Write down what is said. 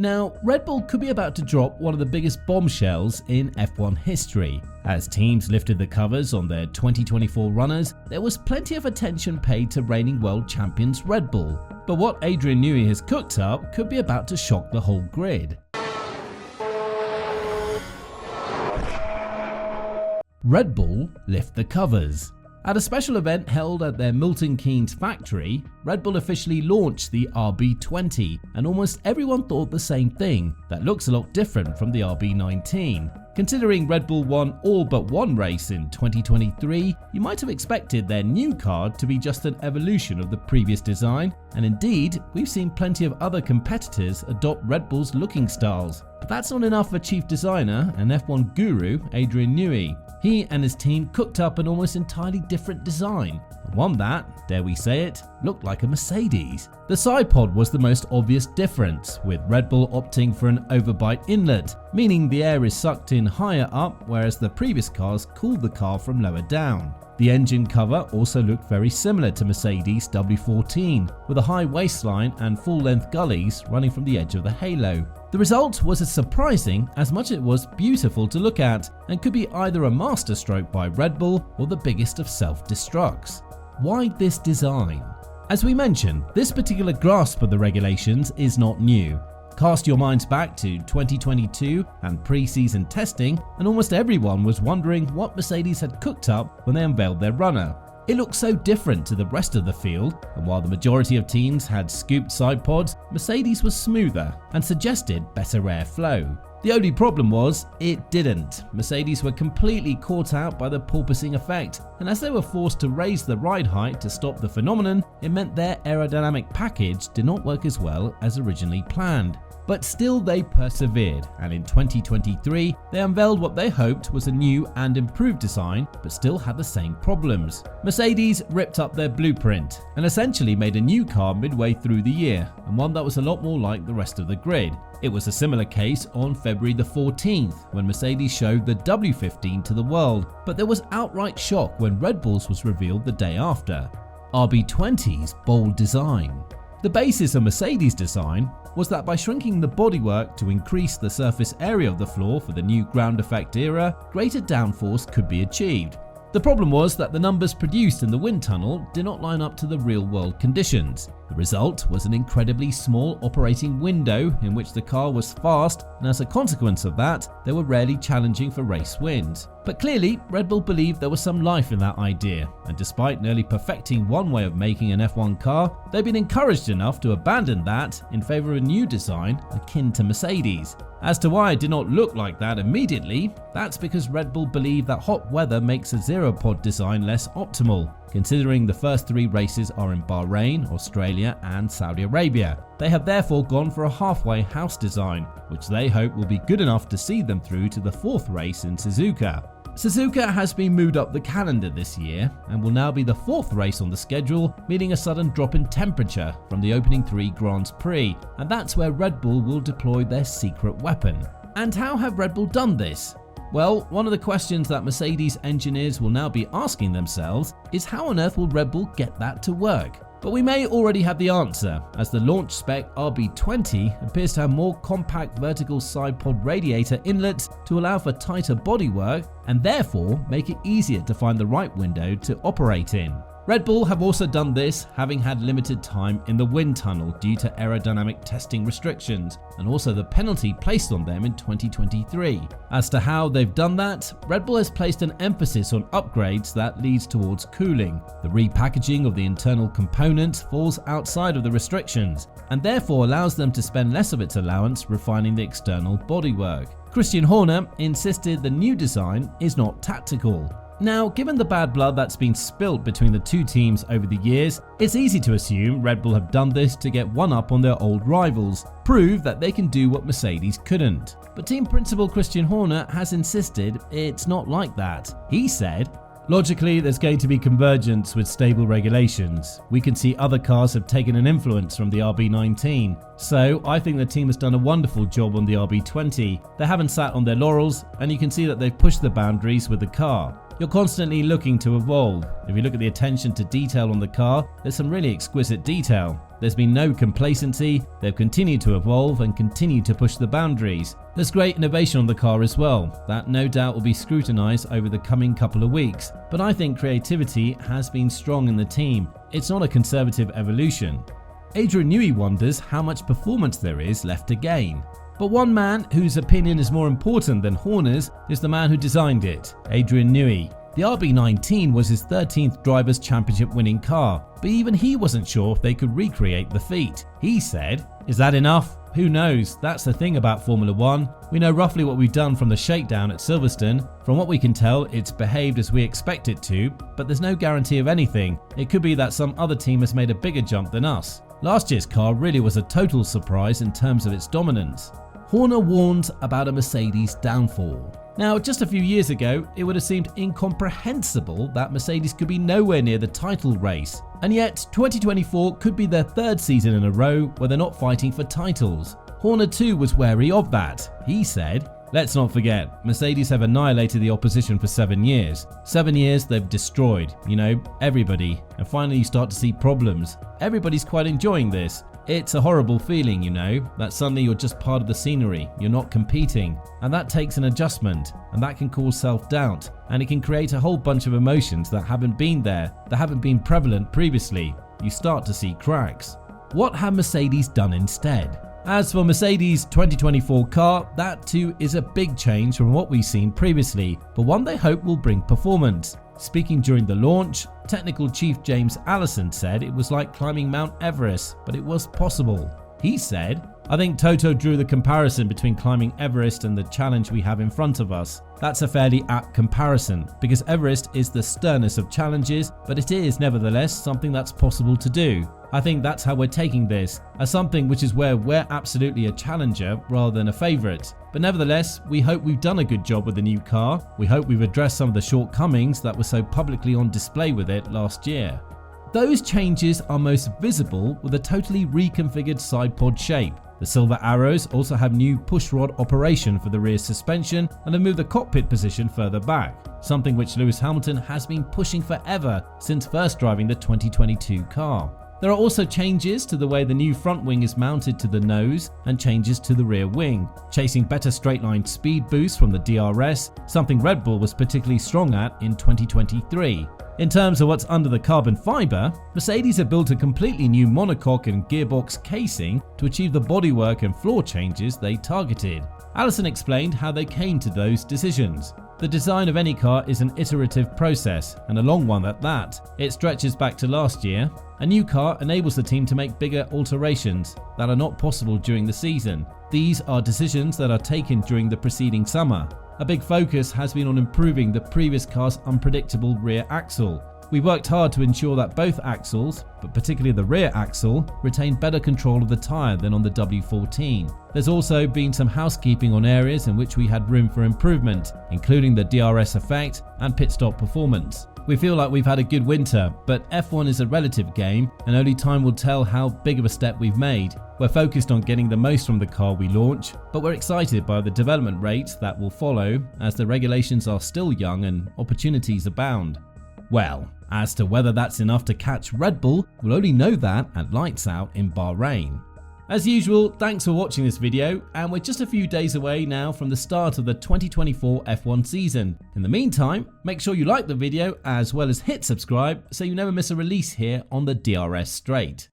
Now, Red Bull could be about to drop one of the biggest bombshells in F1 history. As teams lifted the covers on their 2024 runners, there was plenty of attention paid to reigning world champions Red Bull. But what Adrian Newey has cooked up could be about to shock the whole grid. Red Bull lift the covers. At a special event held at their Milton Keynes factory, Red Bull officially launched the RB20, and almost everyone thought the same thing, that looks a lot different from the RB19. Considering Red Bull won all but one race in 2023, you might have expected their new car to be just an evolution of the previous design, and indeed, we've seen plenty of other competitors adopt Red Bull's looking styles. But that's not enough for chief designer and F1 guru Adrian Newey. He and his team cooked up an almost entirely different design, and one that, dare we say it, looked like a Mercedes. The side pod was the most obvious difference, with Red Bull opting for an overbite inlet, meaning the air is sucked in higher up, whereas the previous cars cooled the car from lower down. The engine cover also looked very similar to Mercedes W14, with a high waistline and full-length gullies running from the edge of the halo. The result was as surprising as much as it was beautiful to look at, and could be either a masterstroke by Red Bull or the biggest of self-destructs. Why this design? As we mentioned, this particular grasp of the regulations is not new. Cast your minds back to 2022 and pre-season testing, and almost everyone was wondering what Mercedes had cooked up when they unveiled their runner. It looked so different to the rest of the field, and while the majority of teams had scooped side pods, Mercedes was smoother and suggested better airflow. The only problem was, it didn't. Mercedes were completely caught out by the porpoising effect, and as they were forced to raise the ride height to stop the phenomenon, it meant their aerodynamic package did not work as well as originally planned. But still they persevered, and in 2023 they unveiled what they hoped was a new and improved design, but still had the same problems. Mercedes ripped up their blueprint and essentially made a new car midway through the year, and one that was a lot more like the rest of the grid. It was a similar case on February the 14th when Mercedes showed the W15 to the world, but there was outright shock when Red Bull's was revealed the day after. RB20's bold design. The basis of Mercedes' design was that by shrinking the bodywork to increase the surface area of the floor for the new ground effect era, greater downforce could be achieved. The problem was that the numbers produced in the wind tunnel did not line up to the real-world conditions. The result was an incredibly small operating window in which the car was fast, and as a consequence of that, they were rarely challenging for race wins. But clearly, Red Bull believed there was some life in that idea, and despite nearly perfecting one way of making an F1 car, they've been encouraged enough to abandon that in favour of a new design akin to Mercedes. As to why it did not look like that immediately, that's because Red Bull believed that hot weather makes a zero-pod design less optimal. Considering the first 3 races are in Bahrain, Australia and Saudi Arabia, they have therefore gone for a halfway house design, which they hope will be good enough to see them through to the 4th race in Suzuka. Suzuka has been moved up the calendar this year and will now be the 4th race on the schedule, meaning a sudden drop in temperature from the opening 3 Grands Prix, and that's where Red Bull will deploy their secret weapon. And how have Red Bull done this? Well, one of the questions that Mercedes engineers will now be asking themselves is how on earth will Red Bull get that to work? But we may already have the answer, as the launch spec RB20 appears to have more compact vertical side pod radiator inlets to allow for tighter bodywork and therefore make it easier to find the right window to operate in. Red Bull have also done this, having had limited time in the wind tunnel due to aerodynamic testing restrictions, and also the penalty placed on them in 2023. As to how they've done that, Red Bull has placed an emphasis on upgrades that leads towards cooling. The repackaging of the internal components falls outside of the restrictions, and therefore allows them to spend less of its allowance refining the external bodywork. Christian Horner insisted the new design is not tactical. Now, given the bad blood that's been spilt between the two teams over the years, it's easy to assume Red Bull have done this to get one up on their old rivals, prove that they can do what Mercedes couldn't. But team principal Christian Horner has insisted it's not like that. He said, "Logically, there's going to be convergence with stable regulations. We can see other cars have taken an influence from the RB19. So I think the team has done a wonderful job on the RB20. They haven't sat on their laurels, and you can see that they've pushed the boundaries with the car. You're constantly looking to evolve. If you look at the attention to detail on the car, there's some really exquisite detail. There's been no complacency, they've continued to evolve and continue to push the boundaries. There's great innovation on the car as well, that no doubt will be scrutinised over the coming couple of weeks, but I think creativity has been strong in the team. It's not a conservative evolution. Adrian Newey wonders how much performance there is left to gain. But one man whose opinion is more important than Horner's is the man who designed it, Adrian Newey. The RB19 was his 13th Drivers' Championship winning car, but even he wasn't sure if they could recreate the feat. He said, "Is that enough? Who knows? That's the thing about Formula 1. We know roughly what we've done from the shakedown at Silverstone. From what we can tell, it's behaved as we expect it to, but there's no guarantee of anything. It could be that some other team has made a bigger jump than us. Last year's car really was a total surprise in terms of its dominance." Horner warns about a Mercedes downfall. Now, just a few years ago, it would have seemed incomprehensible that Mercedes could be nowhere near the title race. And yet, 2024 could be their third season in a row where they're not fighting for titles. Horner too was wary of that. He said, "Let's not forget, Mercedes have annihilated the opposition for 7 years. 7 years they've destroyed, everybody. And finally you start to see problems. Everybody's quite enjoying this. It's a horrible feeling, that suddenly you're just part of the scenery, you're not competing. And that takes an adjustment, and that can cause self-doubt, and it can create a whole bunch of emotions that haven't been there, that haven't been prevalent previously. You start to see cracks." What have Mercedes done instead? As for Mercedes' 2024 car, that too is a big change from what we've seen previously, but one they hope will bring performance. Speaking during the launch, Technical Chief James Allison said it was like climbing Mount Everest, but it was possible. He said, "I think Toto drew the comparison between climbing Everest and the challenge we have in front of us. That's a fairly apt comparison, because Everest is the sternest of challenges, but it is nevertheless something that's possible to do. I think that's how we're taking this, as something which is where we're absolutely a challenger rather than a favourite. But nevertheless, we hope we've done a good job with the new car. We hope we've addressed some of the shortcomings that were so publicly on display with it last year." Those changes are most visible with a totally reconfigured side pod shape. The Silver Arrows also have new pushrod operation for the rear suspension and have moved the cockpit position further back, something which Lewis Hamilton has been pushing forever since first driving the 2022 car. There are also changes to the way the new front wing is mounted to the nose and changes to the rear wing, chasing better straight-line speed boosts from the DRS, something Red Bull was particularly strong at in 2023. In terms of what's under the carbon fiber, Mercedes have built a completely new monocoque and gearbox casing to achieve the bodywork and floor changes they targeted. Allison explained how they came to those decisions. The design of any car is an iterative process, and a long one at that. It stretches back to last year. A new car enables the team to make bigger alterations that are not possible during the season. These are decisions that are taken during the preceding summer. A big focus has been on improving the previous car's unpredictable rear axle. We worked hard to ensure that both axles, but particularly the rear axle, retained better control of the tyre than on the W14. There's also been some housekeeping on areas in which we had room for improvement, including the DRS effect and pit stop performance. We feel like we've had a good winter, but F1 is a relative game and only time will tell how big of a step we've made. We're focused on getting the most from the car we launch, but we're excited by the development rates that will follow as the regulations are still young and opportunities abound. Well, as to whether that's enough to catch Red Bull, we'll only know that at Lights Out in Bahrain. As usual, thanks for watching this video, and we're just a few days away now from the start of the 2024 F1 season. In the meantime, make sure you like the video as well as hit subscribe so you never miss a release here on the DRS Straight.